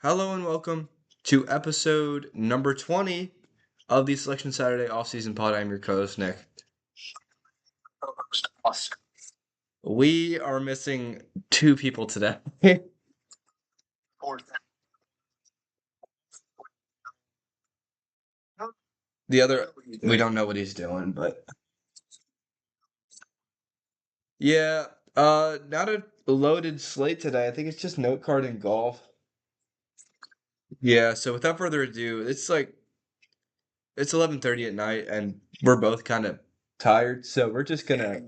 Hello and welcome to episode number 20 of the Selection Saturday Off-Season Pod. I'm your co-host, Nick. We are missing two people today. The other, we don't know what he's doing, but yeah, not a loaded slate today. I think it's just note card and golf. Yeah, so without further ado, it's 11:30 at night and we're both kind of tired, so we're just gonna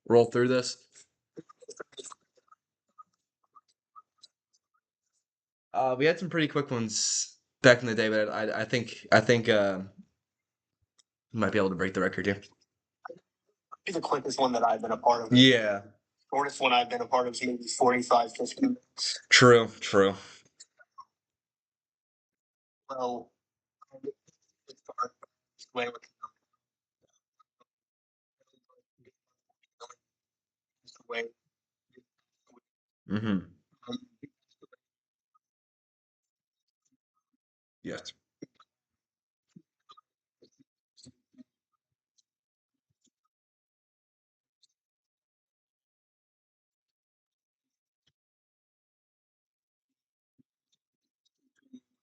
roll through this. We had some pretty quick ones back in the day, but I think might be able to break the record here. The quickest one that I've been a part of. Yeah, Shortest one I've been a part of is maybe 45, 50 minutes. true. Well, Mm-hmm. Yes.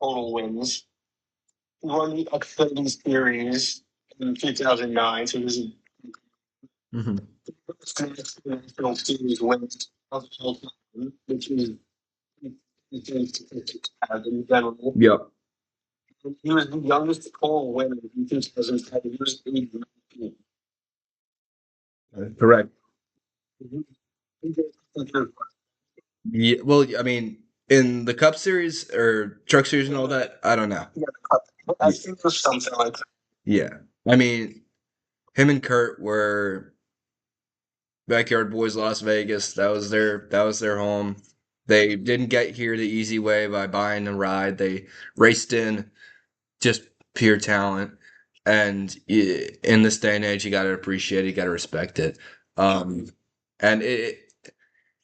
total wins. He won the Xfinity Series in 2009, so he was Mm-hmm. the National Series wins of all time, which is in general. Yep. He was the youngest total winner in 2010. He was 19. Correct. Yeah. Well, I mean, in the Cup Series or Truck Series and all that, I don't know. I think it was something like that. Yeah. I mean, him and Kurt were backyard boys, Las Vegas. That was their home. They didn't get here the easy way by buying a ride. They raced in just pure talent. And in this day and age, you got to appreciate it, you got to respect it. And it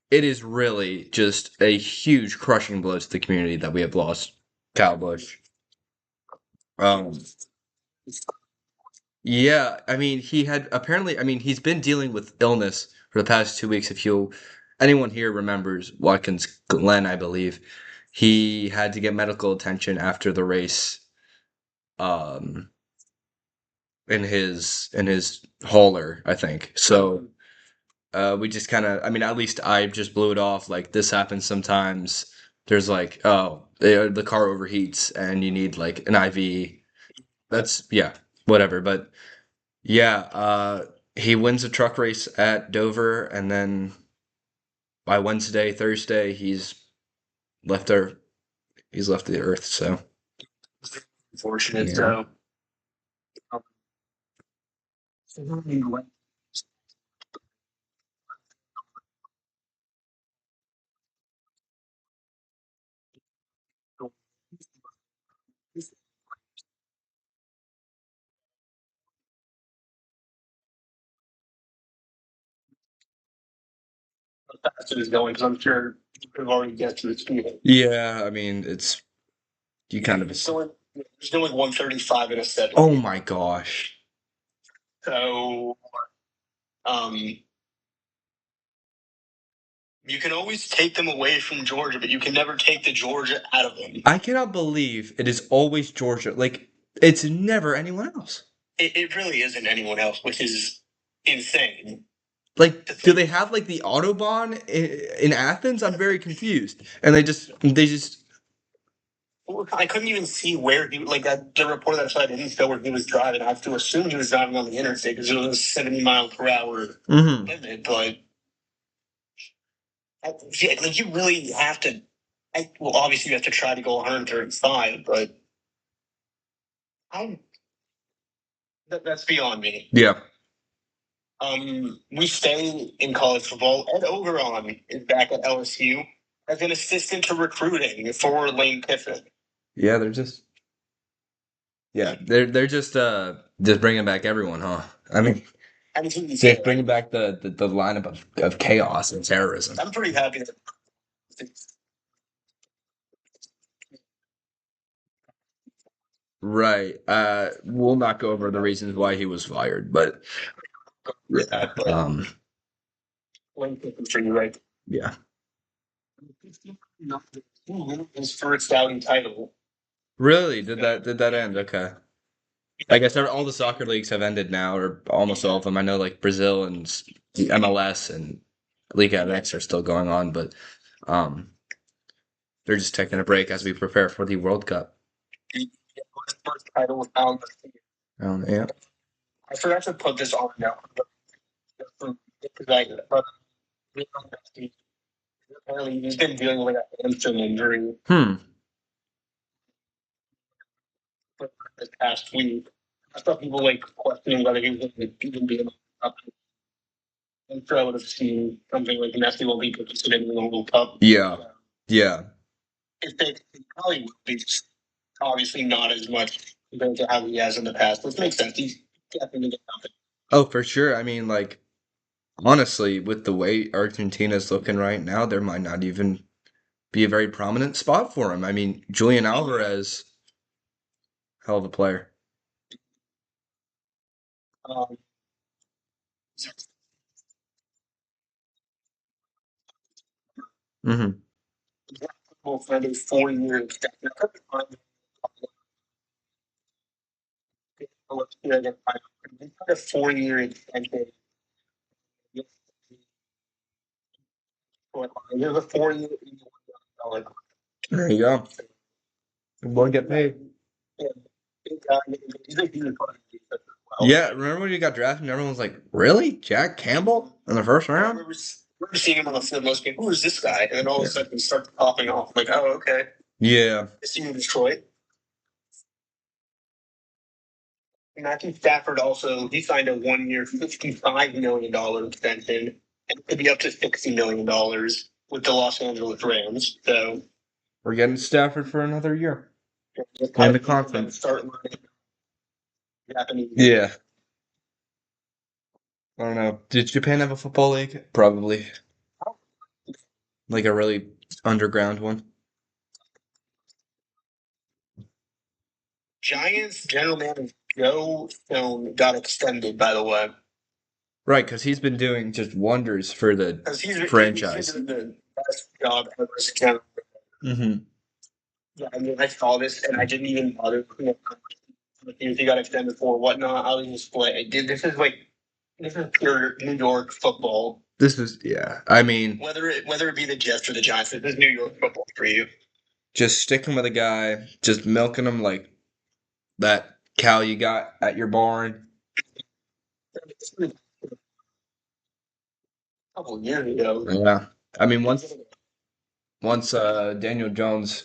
is really just a huge crushing blow to the community that we have lost Kyle Busch. Yeah, I mean, he's been dealing with illness for the past 2 weeks. If anyone here remembers Watkins Glen, I believe, he had to get medical attention after the race, um, in his hauler, I think. So, we just kind of, I mean, at least I just blew it off. Like, this happens sometimes. There's the car overheats and you need like an IV. Yeah, whatever. But yeah, he wins a truck race at Dover, and then by Wednesday, Thursday, left our he's left the earth. So Unfortunate. Yeah. So fast it is going, because I'm sure we've already get to the speed. Yeah, I mean it's you kind of. It's doing 135 in a set. Oh my gosh! So, you can always take them away from Georgia, but you can never take the Georgia out of them. I cannot believe it is always Georgia. Like it's never anyone else. It really isn't anyone else, which is insane. Like, do they have like the Autobahn in Athens? I'm very confused. And they just I couldn't even see where he, like, the report that I saw didn't show where he was driving. I have to assume he was driving on the interstate because it was a 70-mile-per-hour limit. But like, you really have to. Well, obviously you have to try to go 135, but that's beyond me. Yeah. We stay in college football. Ed Ogeron is back at LSU as an assistant to recruiting for Lane Kiffin. Yeah, they're just bringing back everyone, huh? I mean, they're bringing back the lineup of chaos and terrorism. I'm pretty happy that Right. We'll not go over the reasons why he was fired, but Yeah, but for you, right? yeah. His first outing title. Really? Did that end? Okay. I guess all the soccer leagues have ended now, or almost all of them. I know like Brazil and the MLS and Liga MX are still going on, but um, they're just taking a break as we prepare for the World Cup. His first title was out. Yeah. I forgot to put this on now. Apparently, he's been dealing with a hamstring injury this past week. I saw people like questioning whether he was going to even be able to. I'm sure I would have seen something like Messi will be participating in the World Cup. Yeah. Yeah. If they probably would be, just obviously not as much compared to how he has in the past, which makes sense. He's definitely getting nothing. Oh, for sure. I mean, like, honestly, with the way Argentina's looking right now, there might not even be a very prominent spot for him. I mean, Julian Alvarez, hell of a player. Um, Mm-hmm. for the 4 year extension. A 4 year extension. There's a 4 year $81 million. There you go. We'll get paid. Yeah, he's a huge part of the defense as well. Yeah, remember when he got drafted and everyone was like, really? Jack Campbell in the first I round? remember seeing him on the field most games. Who is this guy? And then all of a sudden he starts popping off. I'm like, oh, okay. Yeah. I see you in Detroit. Matthew Stafford also, he signed a 1 year, $55 million extension, and it could be up to $60 million with the Los Angeles Rams. So We're getting Stafford for another year. Win the conference. Start learning Japanese. Yeah. I don't know. Did Japan have a football league? Probably. Like a really underground one. Giants general manager Joe Stone got extended, by the way. Right, because he's been doing just wonders for the franchise. He's doing the best job ever as a general manager. Mm-hmm. Yeah, I mean, I saw this and I didn't even bother. If he got extended for whatnot, I was just like, this is pure New York football. This is, yeah. I mean, Whether it be the Jets or the Giants, this is New York football for you. just sticking with a guy, just milking him like that cow you got at your barn. A couple years ago. Yeah. I mean, once Daniel Jones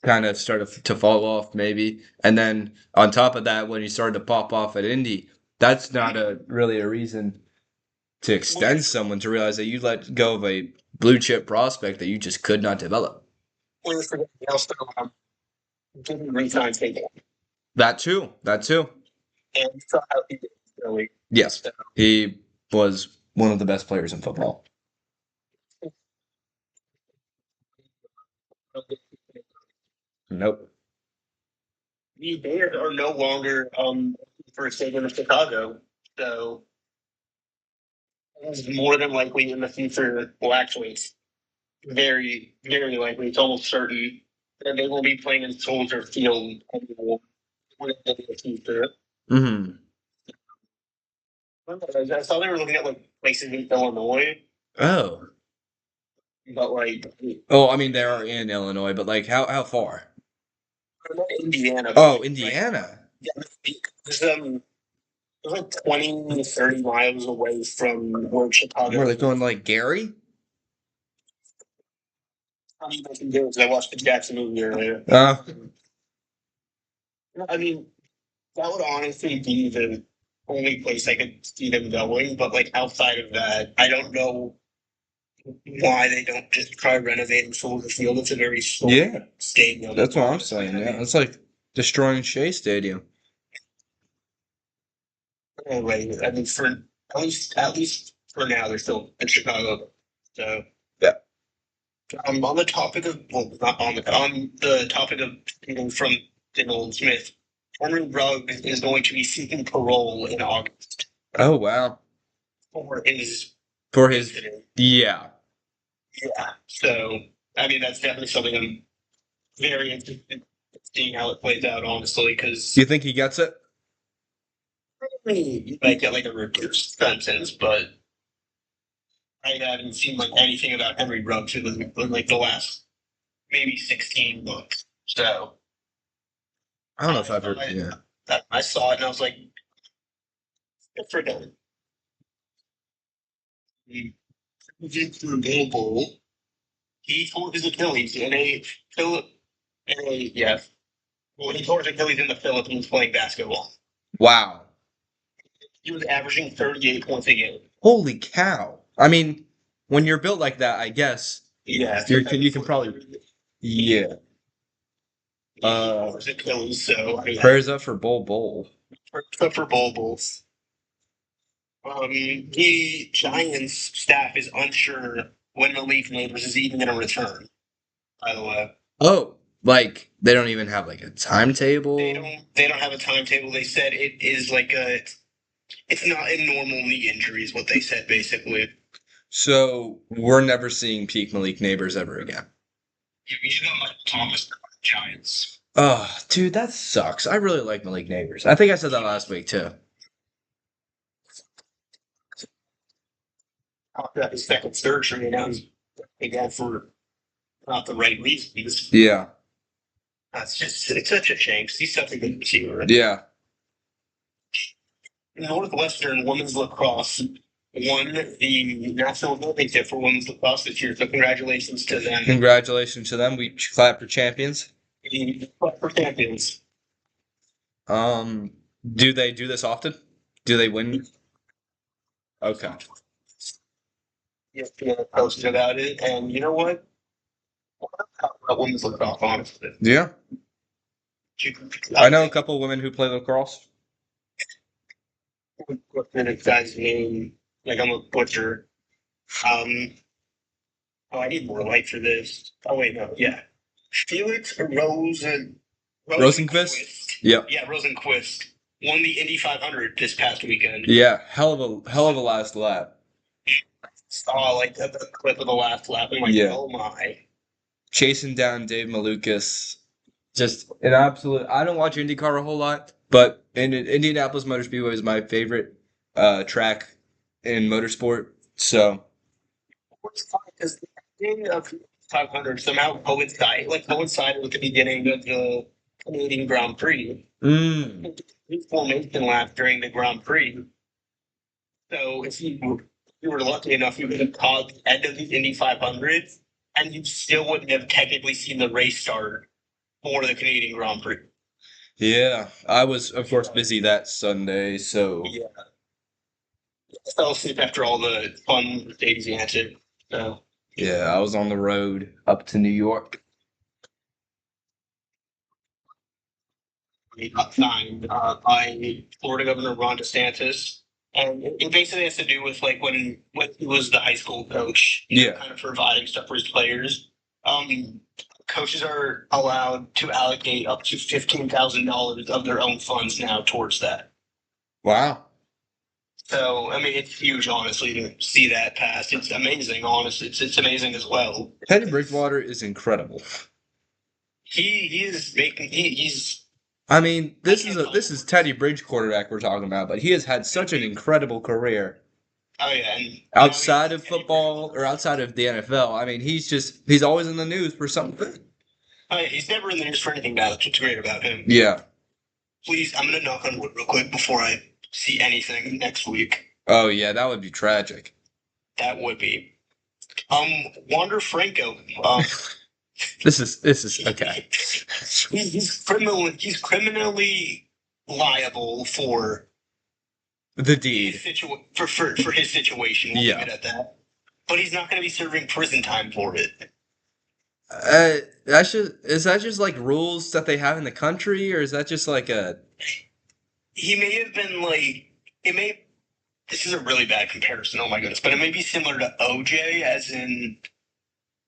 kind of started to fall off, maybe, and then on top of that, when he started to pop off at Indy, that's not really a reason to extend someone to realize that you let go of a blue chip prospect that you just could not develop. Didn't resign Tatum. That too. That too. And saw how he did really. Yes, he was one of the best players in football. Nope. The Bears are no longer for a stadium of Chicago, so it's more than likely in the future. Well, actually, it's very, very likely. It's almost certain that they will be playing in Soldier Field anymore in the future. Mm-hmm. I saw they were looking at like places in Illinois, Oh. but like Oh, I mean they are in Illinois, but like how far? Indiana. Oh, Indiana. Yeah, it's like 20, 30 miles away from where Chicago. Where are they going? Like Gary? I mean, they can do it because I watched the Jackson movie earlier. I mean, that would honestly be the only place I could see them going. But like outside of that, I don't know why they don't just try renovating Soldier Field. It's a very small stadium. That's what I'm saying. Yeah, it's like destroying Shea Stadium. Anyway, I mean, for at least for now, they're still in Chicago. So yeah. On the topic of not on the topic of stealing from Daniel Smith. Henry Rugg is going to be seeking parole in August Oh wow. for his For his incident. yeah. Yeah. So, I mean, that's definitely something I'm very interested in seeing how it plays out, honestly, Do because you think he gets it? you might get like a reduced sentence, but I haven't seen like anything about Henry Ruggs in like the last maybe 16 months. So I don't know if I've heard. I, Yeah. I saw it and I was like, good for him. He did through Bowl Bowl. He tore his Achilles in a Philip in a yeah. Well, he tore his Achilles in the Philippines playing basketball. Wow. He was averaging 38 points a game. Holy cow. I mean, when you're built like that, I guess Yeah, you can probably yeah. he tore his Achilles, so I mean, Prayers up for Bull Bull. for Bowl Bowls. The Giants staff is unsure when Malik Neighbors is even going to return. By the way, Oh, like they don't even have like a timetable. they don't have a timetable. They said it is like a it's not a normal knee injury, is what they said basically. So we're never seeing peak Malik Neighbors ever again. You should have Michael Thomas Giants. Oh, dude, that sucks. I really like Malik Neighbors. I think I said that last week too. After his second surgery, and now he's again for not the right reasons. Yeah. That's just it's such a shame because he's such a good receiver. Yeah. Northwestern women's lacrosse won the national championship for women's lacrosse this year. So congratulations to them. Congratulations to them. We clap for champions. For champions. Um, do they do this often? Do they win? Okay. ESPN posted about it, and you know what? About women's lacrosse, honestly. Yeah. I know a couple women who play lacrosse. What the guy's name? Like I'm a butcher. Um. Oh, I need more light for this. Oh wait, no, yeah. Felix Rosenquist? Yep. Yeah, Rosenquist won the Indy 500 this past weekend. Yeah, hell of a last lap. Saw like the clip of the last lap. I'm like, Yeah. oh my. Chasing down Dave Malukas. Just an absolute. I don't watch IndyCar a whole lot, but Indianapolis Motor Speedway is my favorite track in motorsport. So It's funny because the beginning of 500 somehow coincided with the beginning of the Canadian Grand Prix. mm, Formation lap during the Grand Prix. So if you were lucky enough, you could have caught the end of the Indy 500, and you still wouldn't have technically seen the race start for the Canadian Grand Prix. yeah, I was of course busy that Sunday, so Yeah. I fell asleep after all the fun Mercedes answered. So yeah, I was on the road up to New York. he got signed by Florida Governor Ron DeSantis. And it basically has to do with like when he was the high school coach, Yeah. kind of providing stuff for his players. Coaches are allowed to allocate up to $15,000 of their own funds now towards that. Wow. So I mean, it's huge, honestly, to see that passed. It's amazing, honestly. It's amazing as well. Teddy Bridgewater is incredible. He is making he's I mean, this is Teddy Bridge quarterback we're talking about, but he has had such an incredible career oh yeah, and outside of football or outside of the NFL. I mean, he's always in the news for something. oh, yeah, he's never in the news for anything bad. That's what's great about him. Yeah. Please, I'm gonna knock on wood real quick before I see anything next week. Oh yeah, that would be tragic. That would be. Wander Franco. This is okay. He's criminally liable for The deed. for his situation. We'll Yeah. leave it at that. But he's not going to be serving prison time for it. Is that just like rules that they have in the country, or is that just like a? He may have been like it may. This is a really bad comparison. Oh my goodness, but it may be similar to OJ, as in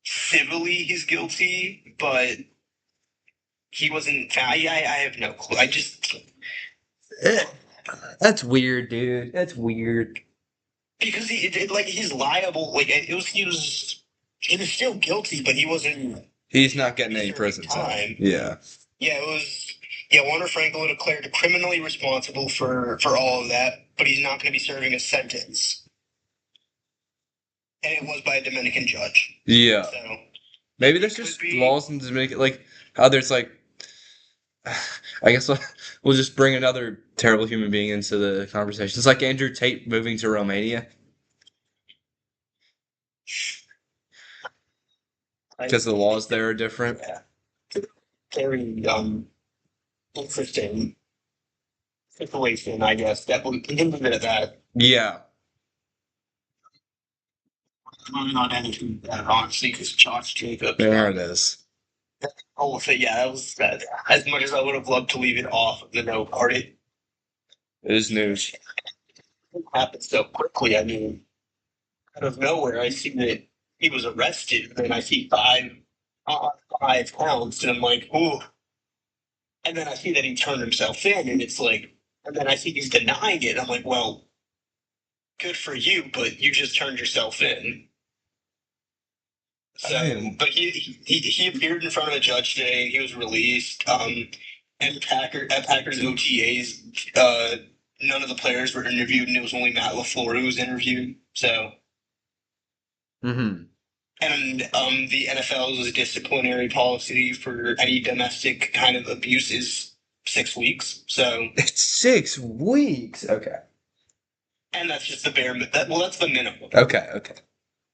civilly he's guilty, but he wasn't found. I have no clue. I just Eh, that's weird, dude. That's weird. because he's liable. Like he was still guilty, but he wasn't He's not getting any serving prison time. time. Yeah. Yeah, it was. Yeah, Warner Franco declared criminally responsible for all of that, but he's not going to be serving a sentence, and it was by a Dominican judge. Yeah. So Maybe it there's could just be. laws in Dominican, like how there's like, I guess we'll just bring another terrible human being into the conversation. It's like Andrew Tate moving to Romania because the laws there are different. Yeah, very interesting situation, I guess. That we can leave it at that. Yeah. Moving on to anything that honestly, because Josh Jacobs. There it is. Oh, so yeah, that was that. As much as I would have loved to leave it off of the no part, it It is news. happened so quickly. I mean, out of nowhere, I see that he was arrested, and then I see uh, 5 pounds, and I'm like, ooh. And then I see that he turned himself in, and it's like, and then I see he's denying it. I'm like, well, good for you, but you just turned yourself in. So, but he appeared in front of a judge today. He was released. And at Packers OTAs, none of the players were interviewed, and it was only Matt LaFleur who was interviewed. So, Mm-hmm. and the NFL's disciplinary policy for any domestic kind of abuse is 6 weeks. So, It's 6 weeks. Okay. and that's just the bare. Well, that's the minimum. Okay. Okay.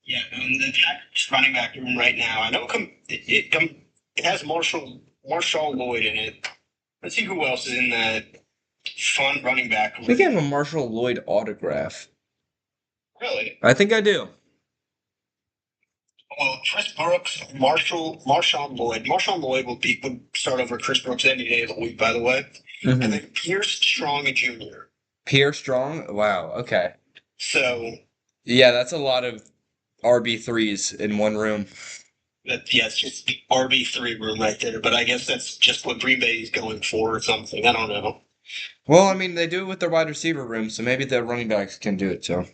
Yeah, the Packers running back room right now. I know it has Marshall Lloyd in it. Let's see who else is in that fun running back I room. think I have a Marshall Lloyd autograph. Really? I think I do. Well, Chris Brooks, Marshawn Lloyd. Marshawn Lloyd would start over Chris Brooks any day of the week, by the way. Mm-hmm. And then Pierce Strong Jr. Pierre Strong. Wow. Okay. So Yeah, that's a lot of RB3s in one room. it's just the RB3 room right there. But I guess that's just what Green Bay is going for or something. I don't know. Well, I mean, they do it with their wide receiver room, so maybe the running backs can do it too.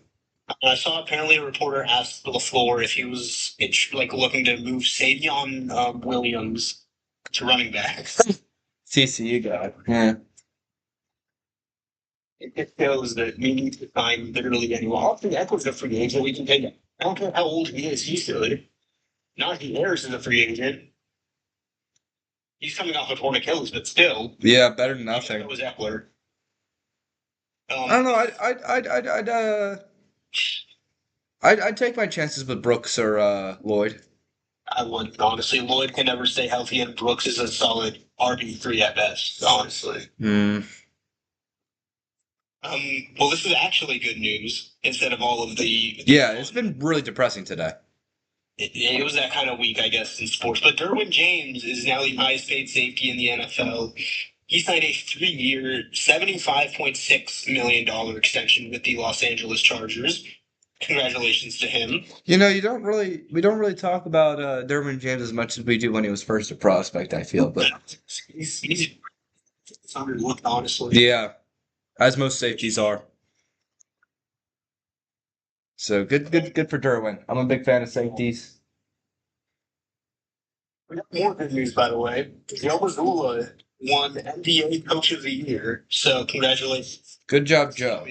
I saw apparently a reporter asked LaFleur if he was like looking to move Savion Williams to running back. TCU guy. Yeah. It just shows that we need to find literally anyone. Austin Eckler's a free agent. We can take it. I don't care how old he is. He's good. Najee Harris is a free agent. He's coming off a torn Achilles, but still. Yeah, better than nothing. It was Eckler. I don't know. I'd take my chances with Brooks or Lloyd. I would honestly. Lloyd can never stay healthy, and Brooks is a solid RB3 at best. Honestly. Hmm. Well, this is actually good news instead of all of the. Yeah, it's been really depressing today. It was that kind of week, I guess, in sports. But Derwin James is now the highest paid safety in the NFL. He signed a 3-year, $75.6 million extension with the Los Angeles Chargers. Congratulations to him. You know, we don't really talk about Derwin James as much as we do when he was first a prospect, I feel, but He's underlooked, honestly. yeah, as most safeties are. So good for Derwin. I'm a big fan of safeties. We got more good news, by the way. Joe Mazzulla won NBA Coach of the Year. So congratulations. Good job, Joe.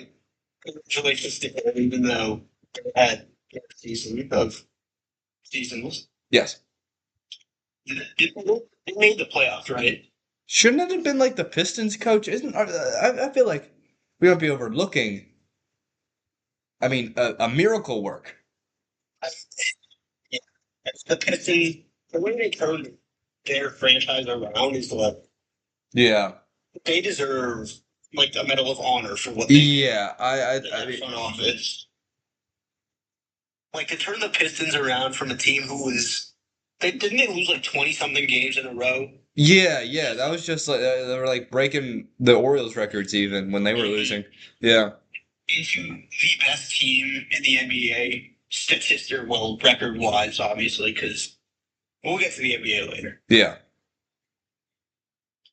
Congratulations to him, even though they had a season of seasons. Yes. They made the playoffs, right? Shouldn't it have been like the Pistons coach? Isn't I feel like we might be overlooking. I mean, a miracle work. Yeah. The Pistons, the way they turned their franchise around is like Yeah. they deserve like a Medal of Honor for what they Yeah. I did mean, front office. Like to turn the Pistons around from a team who was didn't they lose like 20 something games in a row? yeah. That was just like they were like breaking the Orioles records even when they were losing. Yeah. Into the best team in the NBA record wise, obviously, because we'll get to the NBA later. Yeah.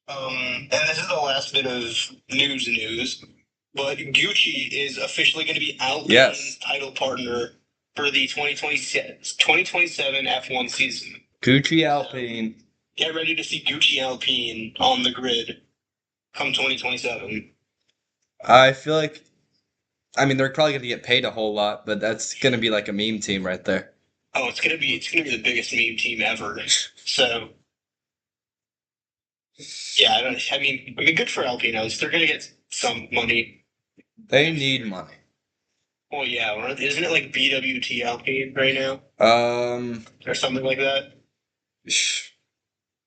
And this is the last bit of news, but Gucci is officially going to be Alpine's Yes. title partner for the 2027 F1 season. Gucci Alpine. Get ready to see Gucci Alpine on the grid come 2027. I feel like, I mean, they're probably going to get paid a whole lot, but that's going to be like a meme team right there. Oh, it's gonna be the biggest meme team ever. So yeah, I mean, good for Alpinos. They're gonna get some money. They need money. Well, yeah, isn't it like BWT Alpine right now Um, or something like that?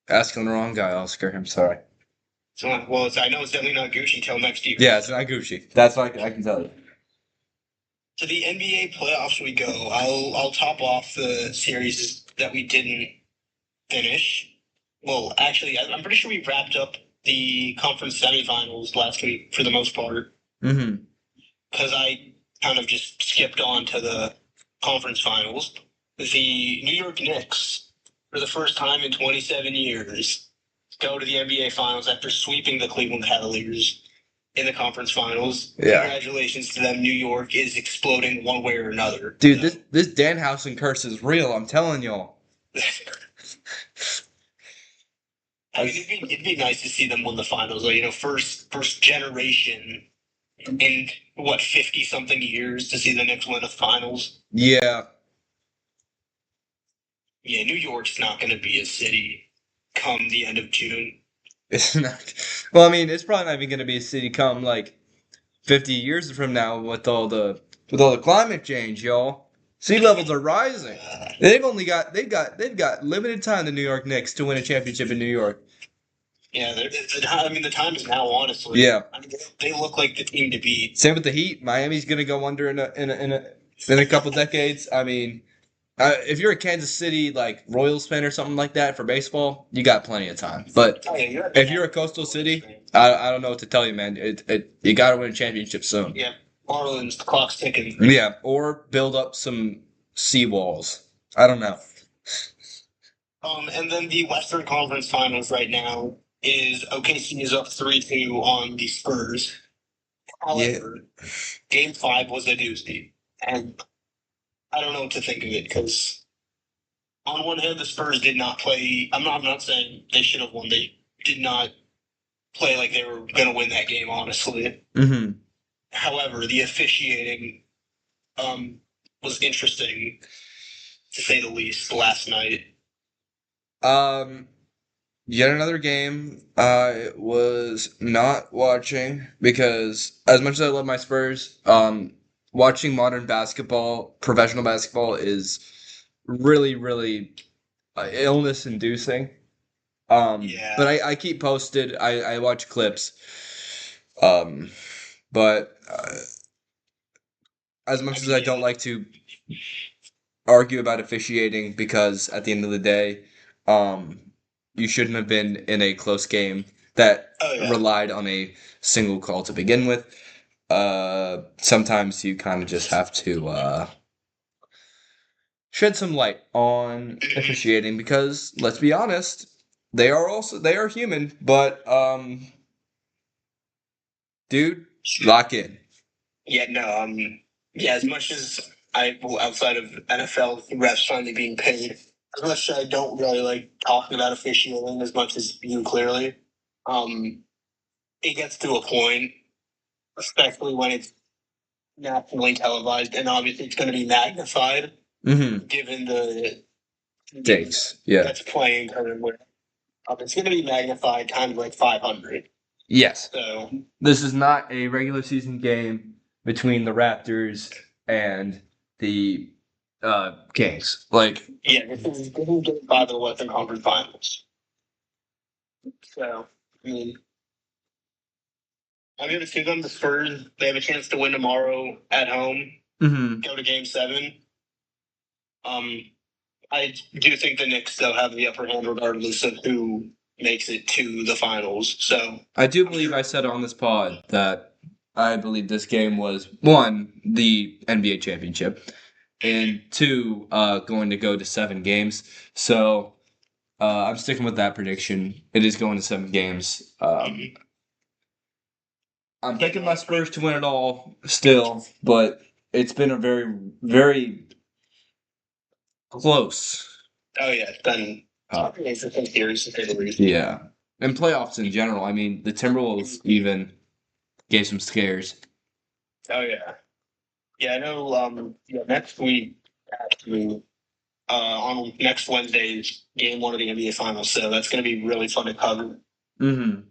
Asking the wrong guy, Oscar. I'm sorry. So, well, I know it's definitely not Gucci till next year. Yeah, it's not Gucci. That's what I can tell you. To the NBA playoffs we go. I'll top off the series that we didn't finish. Well, actually, I'm pretty sure we wrapped up the conference semifinals last week for the most part. Mm-hmm. Because I kind of just skipped on to the conference finals. The New York Knicks, for the first time in 27 years, go to the NBA Finals after sweeping the Cleveland Cavaliers in the conference finals. Yeah. Congratulations to them. New York is exploding one way or another. Dude, this Danhausen curse is real. I'm telling y'all. I mean, it'd be nice to see them win the finals. Like, first generation in what 50 something years to see the Knicks win the finals. Yeah. Yeah, New York's not going to be a city come the end of June. It's not. Well, I mean, it's probably not even going to be a city come like 50 years from now with all the climate change, y'all. Sea levels are rising. They've got limited time, the New York Knicks, to win a championship in New York. Yeah, the time is now. Honestly, Yeah. I mean, they look like the team to beat. Same with the Heat. Miami's going to go under in a couple decades. I mean, if you're a Kansas City like Royals fan or something like that for baseball, you got plenty of time. But Oh, yeah, if you're a coastal city, I don't know what to tell you, man. You got to win a championship soon. Yeah, Marlins, the clock's ticking. Yeah, or build up some seawalls. I don't know. And then the Western Conference Finals right now is OKC is up 3-2 on the Spurs. However, Game 5 was a doozy, and I don't know what to think of it because on one hand, the Spurs did not play. I'm not saying they should have won. They did not play like they were going to win that game, honestly. Mm-hmm. However, the officiating was interesting, to say the least, last night. Yet another game I was not watching because as much as I love my Spurs, watching modern basketball, professional basketball is really, really illness inducing. Yeah. But I keep posted. I watch clips. Um, but as much as I don't like to argue about officiating, because at the end of the day, um, you shouldn't have been in a close game that relied on a single call to begin with. Sometimes you kind of just have to shed some light on officiating because let's be honest, they are human, but dude, lock in. Yeah, no, yeah, as much as outside of NFL refs finally being paid, as much as I don't really like talking about officiating as much as you clearly, it gets to a point, especially when it's nationally televised, and obviously it's going to be magnified given the Stakes, yeah. that's playing currently. It's going to be magnified times like 500. Yes. So this is not a regular season game between the Raptors and the Kings. Like, yeah, this is game 5 of the Western Conference Finals. So I'm going to see them. The Spurs, they have a chance to win tomorrow at home. Go to Game 7. I do think the Knicks still have the upper hand regardless of who makes it to the finals. So I do believe I said on this pod that I believe this game was one, the NBA championship, and two, going to go to 7 games. So I'm sticking with that prediction. It is going to 7 games. I'm picking my Spurs to win it all still, but it's been a very, very close. Oh yeah, it's been interesting series to say the least. Yeah. And playoffs in general. I mean, the Timberwolves even gave some scares. Oh yeah, yeah. I know. Yeah, next week actually, on next Wednesday's game one of the NBA Finals, so that's going to be really fun to cover. Mm-hmm.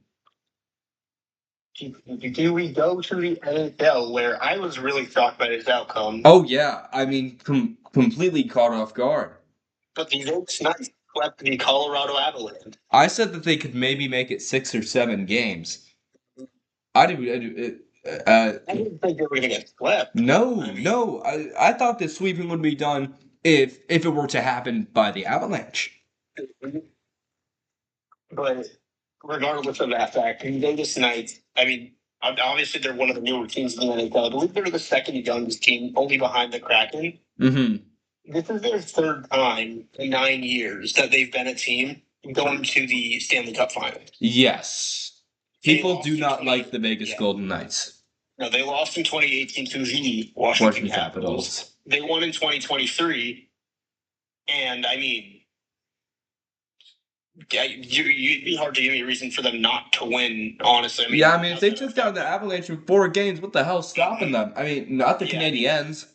Do we go to the NHL where I was really shocked by this outcome? Oh yeah, I mean, completely caught off guard. But the Oaks Knights swept the Colorado Avalanche. I said that they could maybe make it 6 or 7 games. I didn't. I didn't think they were going to get swept. No, I mean, no. I thought the sweeping would be done if it were to happen by the Avalanche. but regardless of that fact, the Vegas Knights, I mean, obviously they're one of the newer teams in the NHL. I believe they're the second youngest team, only behind the Kraken. Mm-hmm. This is their third time in 9 years that they've been a team going to the Stanley Cup Finals. Yes. People do not like the Vegas Yeah. Golden Knights. No, they lost in 2018 to the Washington Capitals. They won in 2023, and I mean, you'd be hard to give me a reason for them not to win, honestly. I mean, if they took down the Avalanche in 4 games, what the hell's stopping them? I mean, not the Canadiens.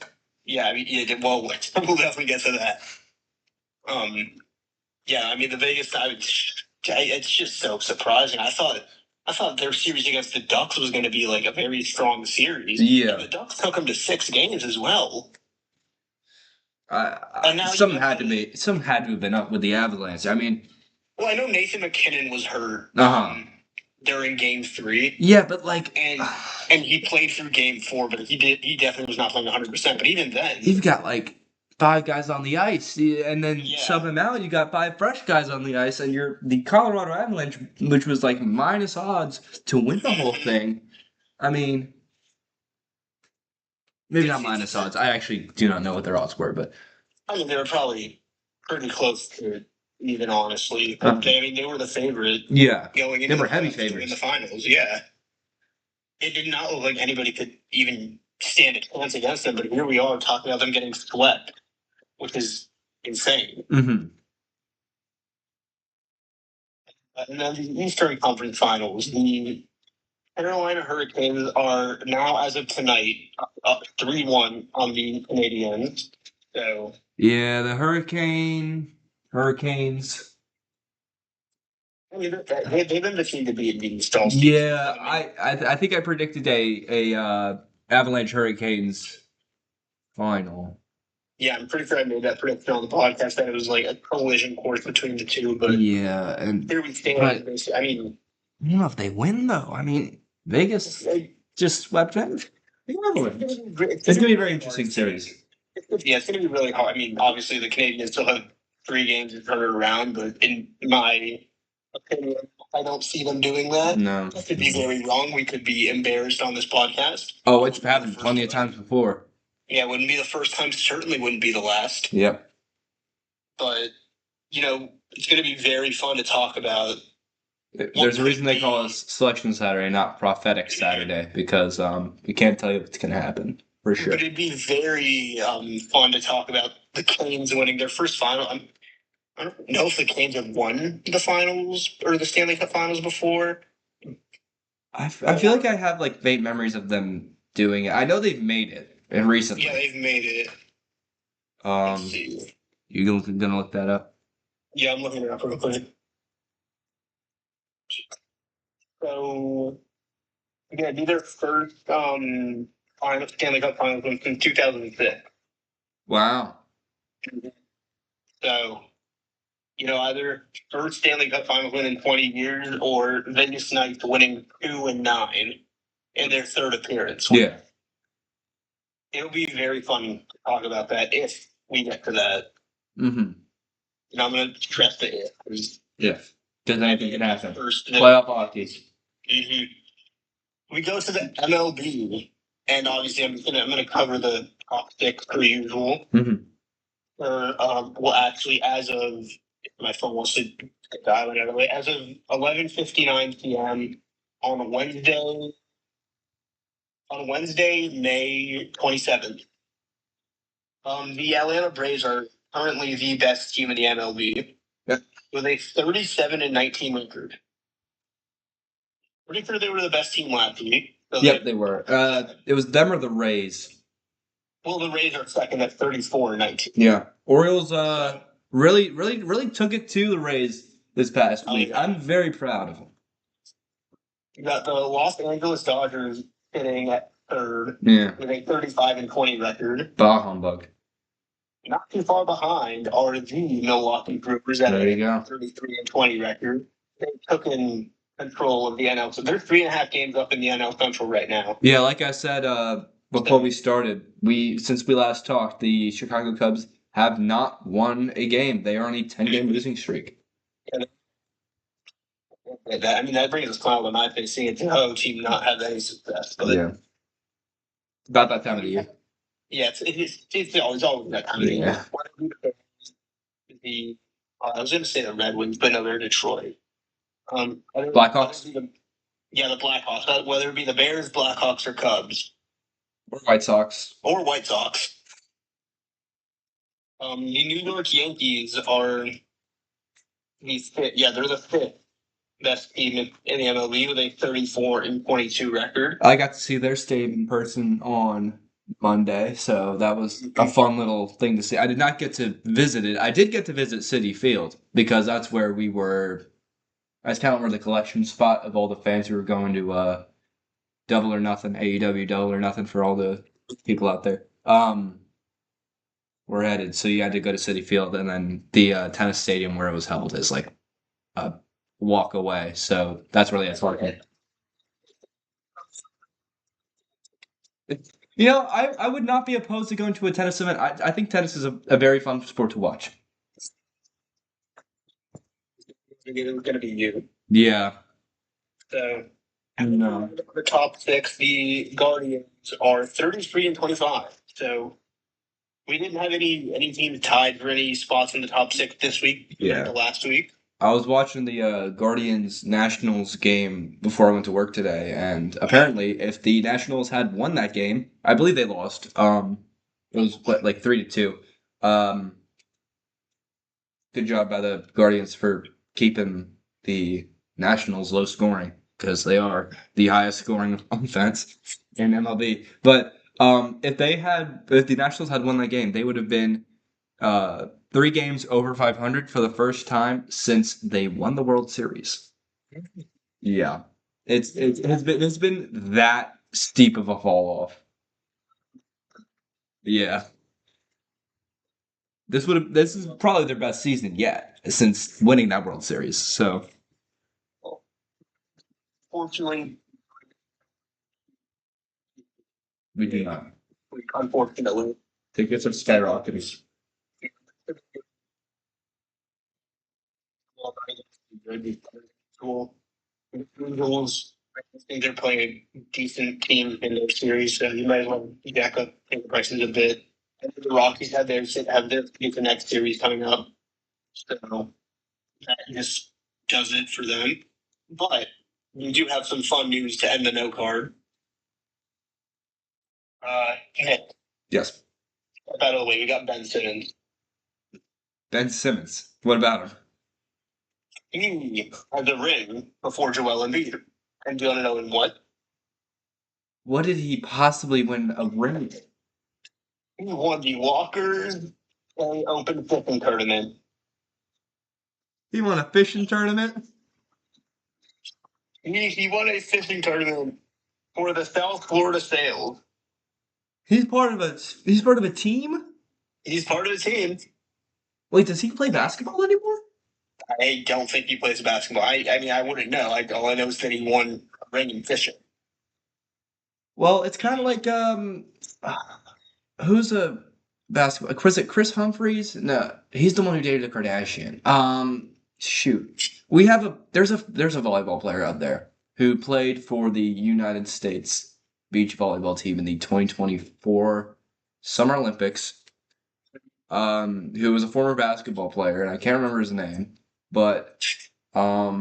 Yeah, I mean, well, we'll definitely get to that. Yeah, I mean, the Vegas side, it's just so surprising. I thought their series against the Ducks was going to be like a very strong series. Yeah. And the Ducks took them to 6 games as well. Something had to have been up with the Avalanche. I mean, well, I know Nathan McKinnon was hurt during Game 3. Yeah, but like, and he played through Game 4, but he definitely was not playing 100%. But even then, you've got like 5 guys on the ice, and then sub them out. You got 5 fresh guys on the ice, and you're the Colorado Avalanche, which was like minus odds to win the whole thing. I mean, maybe not minus odds. I actually do not know what their odds were, but I mean, they were probably pretty close to it, even honestly. I mean, they were the favorite. Yeah, going into they were heavy favorites in the finals. Yeah, it did not look like anybody could even stand a chance against them. But here we are talking about them getting swept, which is insane. Mm-hmm. And then the Eastern Conference Finals, the Carolina Hurricanes are now, as of tonight, up 3-1 on the Canadiens. So yeah, the Hurricanes. I mean, they've been the team to beat the East all season. Yeah, I think I predicted a Avalanche Hurricanes final. Yeah, I'm pretty sure I made that prediction on the podcast that it was like a collision course between the two. But yeah, and here we stand. I mean, I don't know if they win though. I mean, Vegas just swept them. It's gonna be a very interesting series. Yeah, it's gonna be really hard. I mean, obviously the Canadians still have 3 games to turn it around, but in my opinion, I don't see them doing that. No, I could be very wrong. We could be embarrassed on this podcast. Oh, it's happened plenty of times before. Yeah, it wouldn't be the first time. Certainly wouldn't be the last. Yep. But it's going to be very fun to talk about. There's a reason they call us Selection Saturday, not Prophetic Saturday, because we can't tell you what's going to happen for sure. But it'd be very fun to talk about the Canes winning their first final. I don't know if the Canes have won the finals or the Stanley Cup Finals before. I feel like I have like vague memories of them doing it. I know they've made it and recently. Yeah, they've made it. You gonna look that up? Yeah, I'm looking it up real quick. So, yeah, be their first Stanley Cup Finals in 2006. Wow. So, either first Stanley Cup Finals win in 20 years or Vegas Knights winning 2-9 in their third appearance. Yeah. It'll be very fun to talk about that if we get to that. Mm-hmm. I'm going to stress the if. Yeah. Because anything can happen. First, playoff hockey. Mm-hmm. We go to the MLB, and obviously I'm going to cover the top 6 per usual. Mm-hmm. Well, actually, as of My phone wants to die whenever. As of 11:59 p.m. on Wednesday, May 27th, the Atlanta Braves are currently the best team in the MLB. Yep. With a 37-19 record. Pretty sure they were the best team last week. So Yep, they were. It was them or the Rays. Well, the Rays are second at 34-19. Yeah. Orioles really took it to the Rays this past week. yeah. I'm very proud of them. You got the Los Angeles Dodgers sitting at third Yeah. with a 35-20 record. Bah humbug. Not too far behind are the Milwaukee Brewers at There you a go. 33-20 record. They took in control of the NL. So they're 3.5 games up in the NL Central right now. Yeah, like I said before we started, since we last talked, the Chicago Cubs have not won a game. They are on a 10-game losing streak. That brings a smile to my face seeing a team not have any success. But Yeah. About that time of the year. yeah, it's always that time of the year. I was going to say the Red Wings, but no, they're Detroit. Blackhawks? The Blackhawks. Whether it be the Bears, Blackhawks, or Cubs. Or White Sox. Or White Sox. The New York Yankees are they're the fifth best team in the MLB with a 34-22 record. I got to see their stadium in person on Monday, so that was a fun little thing to see. I did not get to visit it. I did get to visit Citi Field because that's where we were. That's kind of where the collection spot of all the fans who were going to Double or Nothing, AEW Double or Nothing for all the people out there. Were headed. So you had to go to Citi Field, and then the tennis stadium where it was held is like a walk away. So that's really a parking. You know, I would not be opposed to going to a tennis event. I think tennis is a very fun sport to watch. It's going to be you. Yeah. So, No. the top six, the Guardians are 33-25. So, we didn't have any teams tied for any spots in the top six this week. Yeah. Last week. I was watching the Guardians Nationals game before I went to work today, and apparently, if the Nationals had won that game, I believe they lost. It was like 3-2. Good job by the Guardians for keeping the Nationals low scoring because they are the highest scoring offense in MLB. But if the Nationals had won that game, they would have been 3 games over 500 for the first time since they won the World Series. Yeah, it's been that steep of a fall off. Yeah, this is probably their best season yet since winning that World Series. So Fortunately, we do not. unfortunately, Tickets are skyrocketing. cool. The Angels, I think they're playing a decent team in their series, so you might as well jack up the prices a bit. And the Rockies have their the next series coming up, so that just does it for them. But we do have some fun news to end the no card. Nick, Yes, by the way, we got Ben Simmons. Ben Simmons. What about him? He had the ring before Joel Embiid. And do you want to know in what? What did he possibly win a ring? He won the Walker's Open Fishing Tournament. He won a fishing tournament. He won a fishing tournament for the South Florida Sails. He's part of a team. He's part of the team. Wait, does he play basketball anymore? I don't think he plays basketball. I wouldn't know. All I know is that he won a ring in fishing. Well, it's kind of like who's a basketball? Was it Chris Humphries? No, he's the one who dated a Kardashian. Shoot, there's a volleyball player out there who played for the United States beach volleyball team in the 2024 Summer Olympics. who was a former basketball player, and I can't remember his name, but far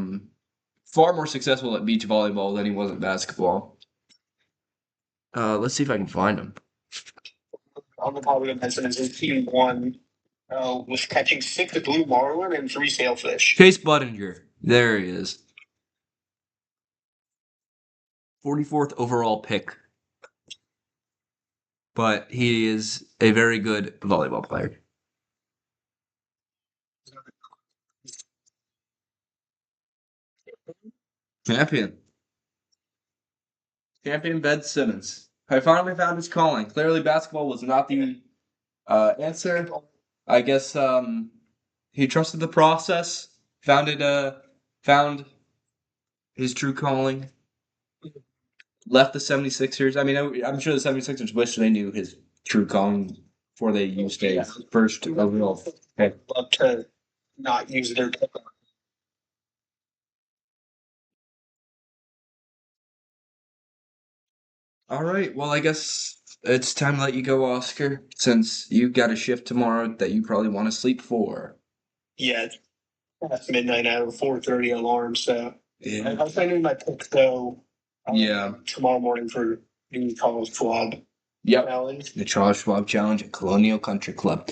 more successful at beach volleyball than he was at basketball. Let's see if I can find him. On the top of the mention is his team won was catching 6 blue marlin and 3 sailfish. Chase Budinger. There he is. 44th overall pick. But he is a very good volleyball player. Champion. Champion Ben Simmons. I finally found his calling. Clearly, basketball was not the answer. I guess he trusted the process, found his true calling, left the 76ers. I mean, I'm sure the 76ers wish they knew his true calling before they used a first overall pick. Love to not use their All right. Well, I guess it's time to let you go, Oscar, since you got a shift tomorrow that you probably want to sleep for. Yeah, that's midnight. I have a 4:30 alarm, so Yeah. I was planning my pick though. Yeah. Tomorrow morning for the Charles Schwab Yep. challenge. The Charles Schwab Challenge at Colonial Country Club.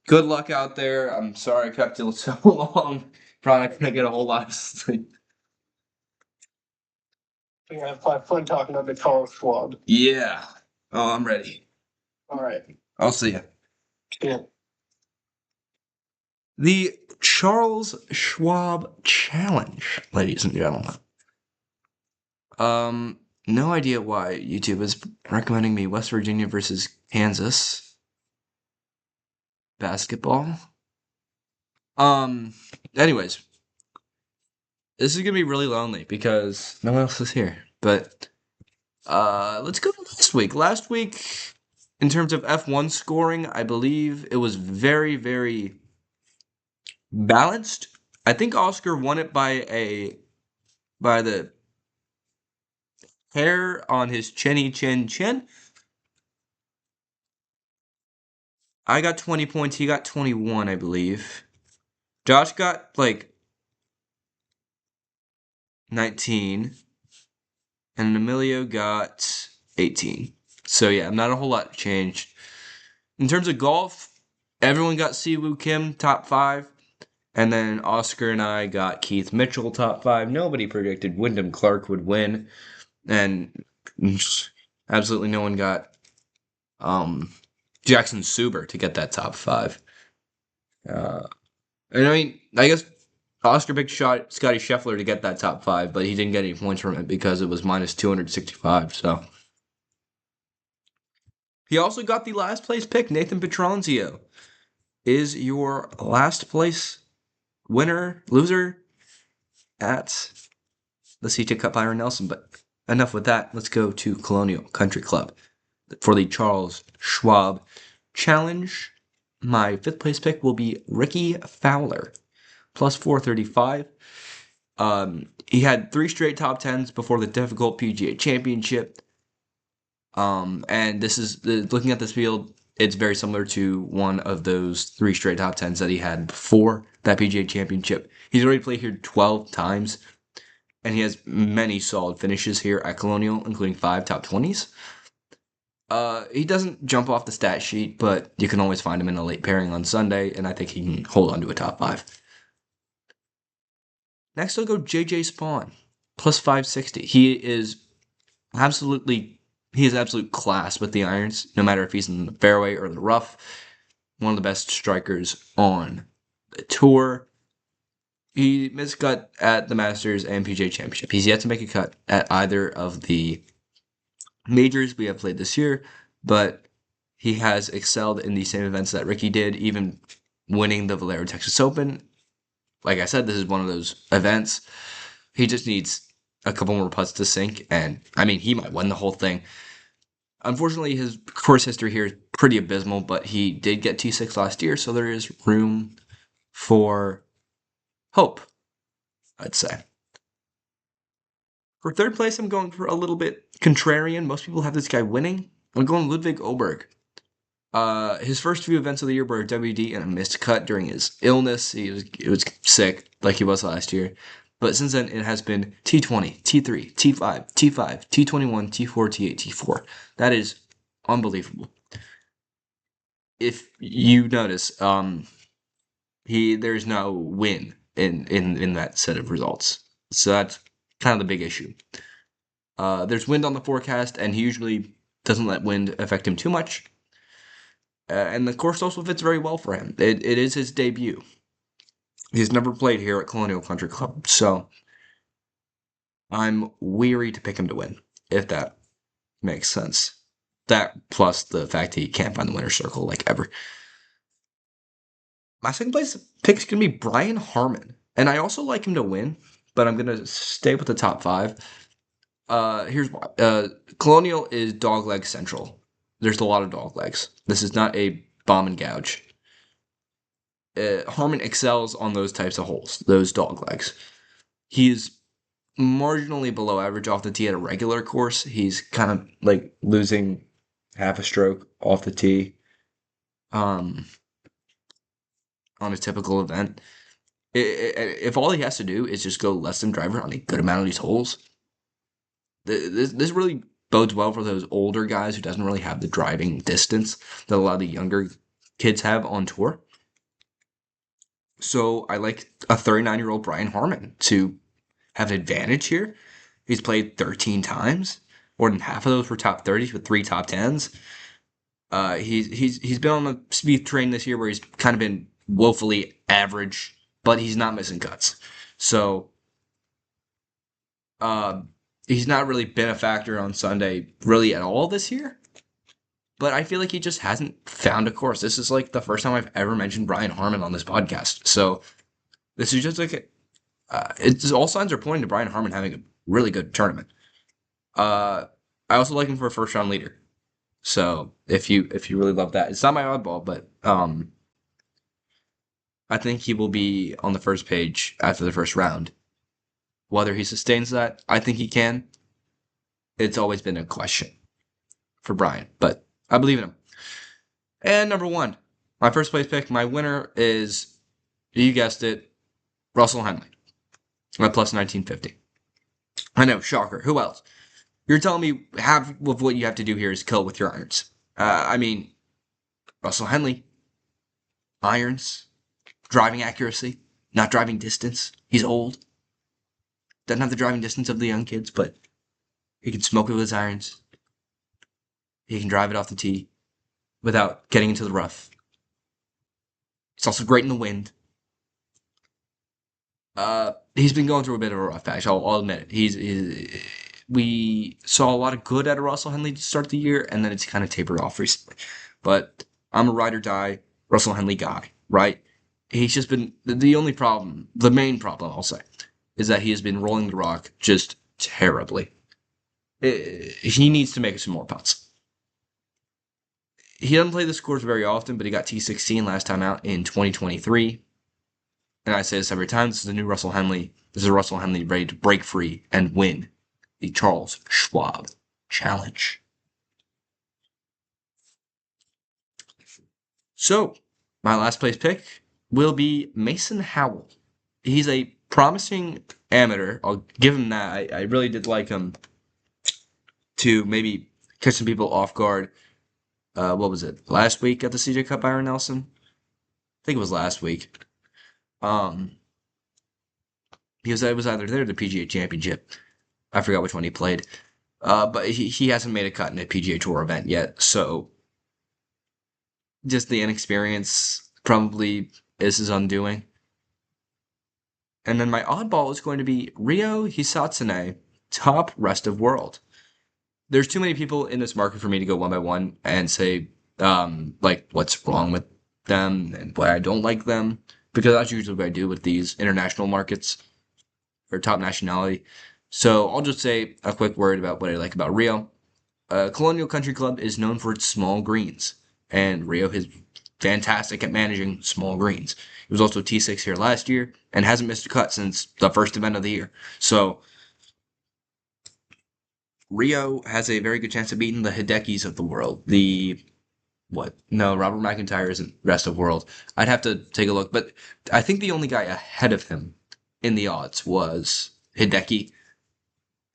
Good luck out there. I'm sorry I kept you so long. Probably not gonna get a whole lot of sleep. We're gonna have fun talking about the Charles Schwab. Yeah. Oh, I'm ready. All right. I'll see you. Yeah. The Charles Schwab Challenge, ladies and gentlemen. No idea why YouTube is recommending me West Virginia versus Kansas basketball. Anyways, this is gonna be really lonely because no one else is here. But let's go to last week. Last week, in terms of F1 scoring, I believe it was very, very balanced. I think Oscar won it by the hair on his chinny chin. I got 20 points, he got 21, I believe. Josh got like 19, and Emilio got 18. So yeah, not a whole lot changed. In terms of golf, everyone got Siwoo Kim top 5, and then Oscar and I got Keith Mitchell top 5. Nobody predicted Wyndham Clark would win, and absolutely no one got Jackson Suber to get that top 5. And I mean, I guess Oscar picked Scotty Scheffler to get that top 5, but he didn't get any points from it because it was minus 265. So he also got the last place pick. Nathan Petronzio is your last place loser at the CJ Cup Byron Nelson. But enough with that. Let's go to Colonial Country Club for the Charles Schwab Challenge. My 5th place pick will be Ricky Fowler, plus 435. He had 3 straight top 10s before the difficult PGA Championship. And this is looking at this field, it's very similar to one of those 3 straight top 10s that he had before that PGA Championship. He's already played here 12 times, and he has many solid finishes here at Colonial, including 5 top 20s. He doesn't jump off the stat sheet, but you can always find him in a late pairing on Sunday, and I think he can hold on to a top 5. Next, I'll go JJ Spawn, plus 560. He has absolute class with the irons, no matter if he's in the fairway or the rough. One of the best strikers on the tour. He missed cut at the Masters and PGA Championship. He's yet to make a cut at either of the majors we have played this year, but he has excelled in the same events that Ricky did, even winning the Valero Texas Open. Like I said, this is one of those events. He just needs a couple more putts to sink, and I mean, he might win the whole thing. Unfortunately, his course history here is pretty abysmal, but he did get T6 last year, so there is room for hope, I'd say. For 3rd place, I'm going for a little bit contrarian. Most people have this guy winning. I'm going Ludwig Oberg. His first few events of the year were WD and a missed cut during his illness. He was sick like he was last year. But since then, it has been T20, T3, T5, T5, T21, T4, T8, T4. That is unbelievable. If you notice, there's no win in that set of results. So that's kind of the big issue. There's wind on the forecast, and he usually doesn't let wind affect him too much. And the course also fits very well for him. It is his debut. He's never played here at Colonial Country Club, so I'm weary to pick him to win, if that makes sense. That plus the fact he can't find the winner's circle like ever. My second place pick is going to be Brian Harman, and I also like him to win, but I'm going to stay with the top five. Here's why. Colonial is dogleg central. There's a lot of dog legs. This is not a bomb and gouge. Harman excels on those types of holes, those dog legs. He's marginally below average off the tee at a regular course. He's kind of like losing half a stroke off the tee on a typical event. If all he has to do is just go less than driver on a good amount of these holes, this really bodes well for those older guys who doesn't really have the driving distance that a lot of the younger kids have on tour. So I like a 39-year-old Brian Harman to have an advantage here. He's played 13 times. More than half of those were top 30s with 3 top 10s. He's been on the speed train this year where he's kind of been woefully average, but he's not missing cuts. So he's not really been a factor on Sunday really at all this year. But I feel like he just hasn't found a course. This is like the first time I've ever mentioned Brian Harman on this podcast. So this is just like it's all signs are pointing to Brian Harman having a really good tournament. I also like him for a first round leader. So if you really love that, it's not my oddball, but I think he will be on the first page after the first round. Whether he sustains that, I think he can. It's always been a question for Brian, but I believe in him. And number one, my first place pick, my winner is, you guessed it, Russell Henley at plus 1950. I know, shocker. Who else? You're telling me half of what you have to do here is kill with your irons. I mean, Russell Henley, irons, driving accuracy, not driving distance. He's old. Doesn't have the driving distance of the young kids, but he can smoke it with his irons. He can drive it off the tee without getting into the rough. He's also great in the wind. He's been going through a bit of a rough patch. I'll admit it. We saw a lot of good out of Russell Henley to start the year, and then it's kind of tapered off recently. But I'm a ride or die Russell Henley guy, right? He's just been the only problem, the main problem, I'll say, is that he has been rolling the rock just terribly. He needs to make some more putts. He doesn't play this course very often, but he got T16 last time out in 2023. And I say this every time, this is the new Russell Henley. This is Russell Henley ready to break free and win the Charles Schwab Challenge. So, my last place pick will be Mason Howell. He's a promising amateur. I'll give him that. I really did like him to maybe catch some people off guard. What was it? Last week at the CJ Cup, Byron Nelson? I think it was last week. Because it was either there or the PGA Championship. I forgot which one he played. But he hasn't made a cut in a PGA Tour event yet, so just the inexperience probably is his undoing. And then my oddball is going to be Ryo Hisatsune, top rest of world. There's too many people in this market for me to go one by one and say, like, what's wrong with them and why I don't like them, because that's usually what I do with these international markets or top nationality. So I'll just say a quick word about what I like about Rio. Colonial Country Club is known for its small greens, and Rio is fantastic at managing small greens. He was also T6 here last year and hasn't missed a cut since the first event of the year. So Rio has a very good chance of beating the Hidekis of the world, the what? No, Robert McIntyre isn't rest of world. I'd have to take a look, but I think the only guy ahead of him in the odds was Hideki,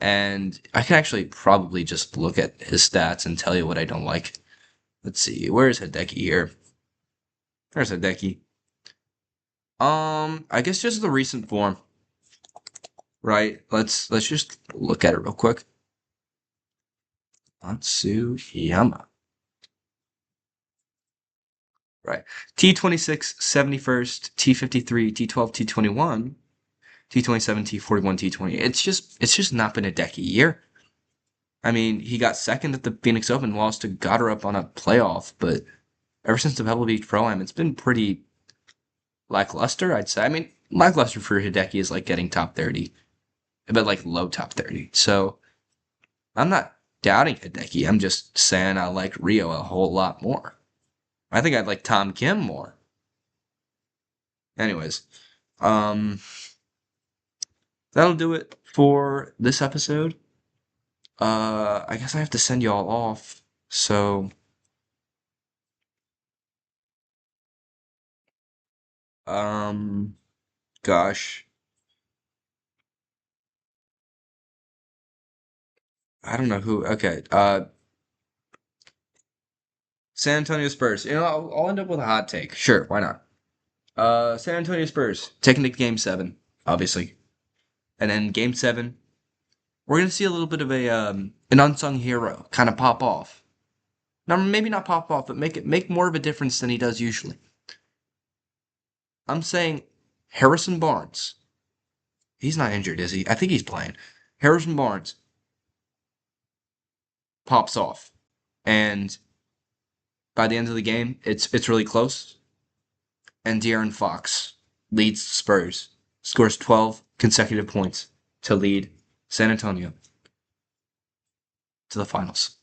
and I can actually probably just look at his stats and tell you what I don't like. Let's see, where's Hideki here? There's Hideki. I guess just the recent form, right? Let's just look at it real quick. Matsuyama. Right. T26, 71st, T53, T12, T21, T27, T41, T20. It's just not been a Hideki year. I mean, he got second at the Phoenix Open, lost to Goddard on a playoff, but ever since the Pebble Beach Pro-Am, it's been pretty lackluster, I'd say. I mean, lackluster for Hideki is like getting top 30, but like low top 30. So I'm not doubting Hideki. I'm just saying I like Rio a whole lot more. I think I'd like Tom Kim more. Anyways, um, that'll do it for this episode. I guess I have to send y'all off. So, um, gosh, I don't know who. Okay, San Antonio Spurs. I'll end up with a hot take. Sure, why not? San Antonio Spurs taking to Game 7, obviously, and then Game 7, we're gonna see a little bit of a an unsung hero kind of pop off. Now, maybe not pop off, but make more of a difference than he does usually. I'm saying Harrison Barnes. He's not injured, is he? I think he's playing. Harrison Barnes pops off, and by the end of the game, it's really close. And De'Aaron Fox leads the Spurs, scores 12 consecutive points to lead San Antonio to the finals.